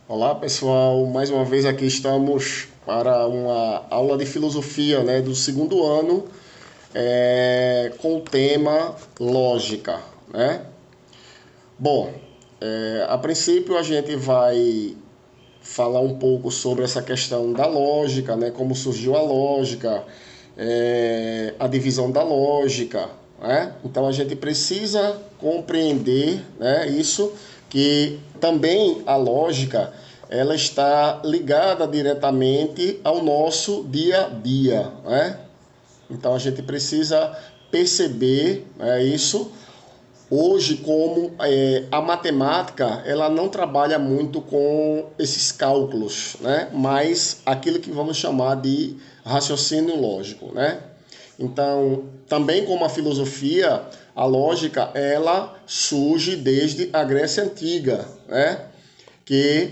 Olá pessoal, mais uma vez aqui estamos para uma aula de filosofia, né, do segundo ano, com o tema lógica, né? Bom, a princípio a gente vai falar um pouco sobre essa questão da lógica, né, como surgiu a lógica, a divisão da lógica, né? Então a gente precisa compreender, né, isso, que também a lógica ela está ligada diretamente ao nosso dia a dia, né? Então a gente precisa perceber, isso hoje como a matemática ela não trabalha muito com esses cálculos, né? Mas aquilo que vamos chamar de raciocínio lógico, né? Então, também como a filosofia, a lógica ela surge desde a Grécia Antiga, né? Que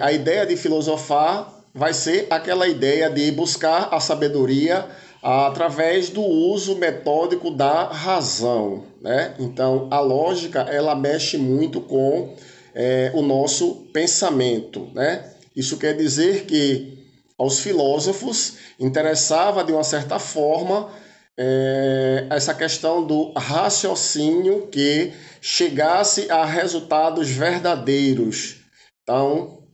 a ideia de filosofar vai ser aquela ideia de buscar a sabedoria através do uso metódico da razão, né? Então, a lógica ela mexe muito com o nosso pensamento, né? Isso quer dizer que aos filósofos interessava de uma certa forma essa questão do raciocínio que chegasse a resultados verdadeiros. Então,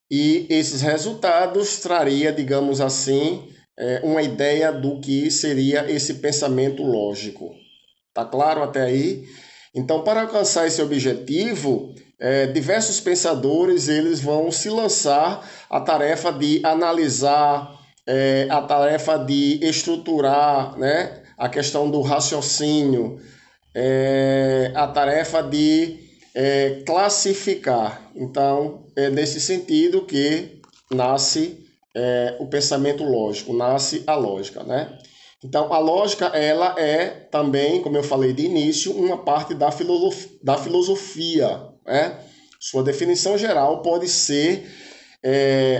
e esses resultados traria, digamos assim, uma ideia do que seria esse pensamento lógico. Tá claro até aí? Então, para alcançar esse objetivo, diversos pensadores eles vão se lançar a tarefa de analisar, a tarefa de estruturar, né, a questão do raciocínio, a tarefa de classificar. Então, é nesse sentido que nasce o pensamento lógico, nasce a lógica, né? Então, a lógica, ela é também, como eu falei de início, uma parte da filosofia, né? Sua definição geral pode ser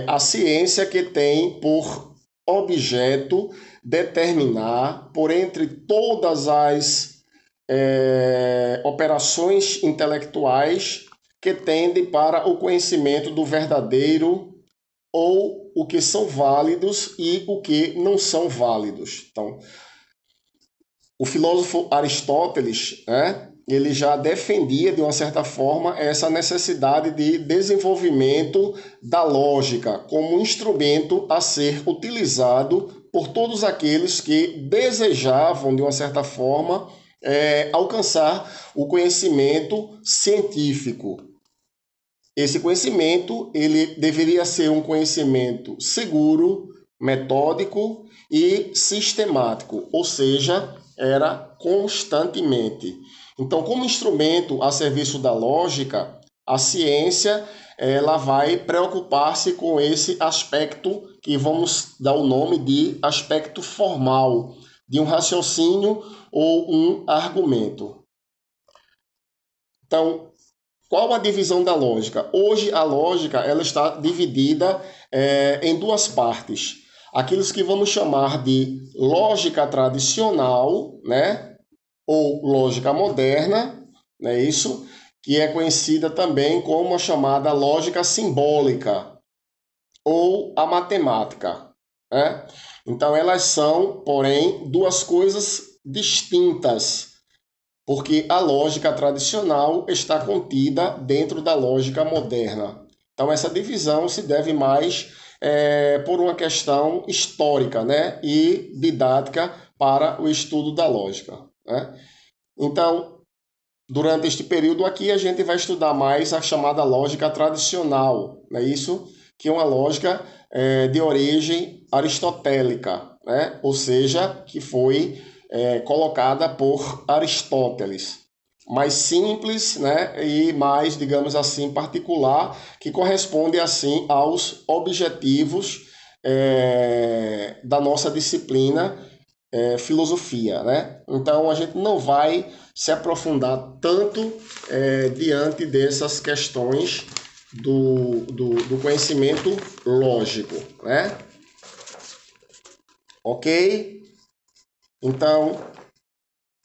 a ciência que tem por objeto determinar, por entre todas as operações intelectuais que tendem para o conhecimento do verdadeiro ou o que são válidos e o que não são válidos. Então, o filósofo Aristóteles, né, ele já defendia, de uma certa forma, essa necessidade de desenvolvimento da lógica como instrumento a ser utilizado por todos aqueles que desejavam, de uma certa forma, alcançar o conhecimento científico. Esse conhecimento ele deveria ser um conhecimento seguro, metódico e sistemático, ou seja, era constantemente. Então, como instrumento a serviço da lógica, a ciência ela vai preocupar-se com esse aspecto que vamos dar o nome de aspecto formal de um raciocínio ou um argumento. Então, qual a divisão da lógica? Hoje a lógica ela está dividida em duas partes. Aqueles que vamos chamar de lógica tradicional, né? Ou lógica moderna, né? Isso que é conhecida também como a chamada lógica simbólica ou a matemática, né? Então elas são, porém, duas coisas distintas porque a lógica tradicional está contida dentro da lógica moderna. Então, essa divisão se deve mais por uma questão histórica, né, e didática para o estudo da lógica, né? Então, durante este período aqui, a gente vai estudar mais a chamada lógica tradicional, né, isso que é uma lógica de origem aristotélica, né, ou seja, que foi colocada por Aristóteles, mais simples, né, e mais, digamos assim, particular, que corresponde assim aos objetivos da nossa disciplina filosofia, né? Então a gente não vai se aprofundar tanto diante dessas questões do conhecimento lógico, né? Ok? Então,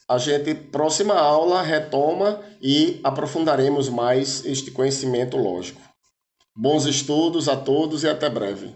A gente, próxima aula, retoma e aprofundaremos mais este conhecimento lógico. Bons estudos a todos e até breve.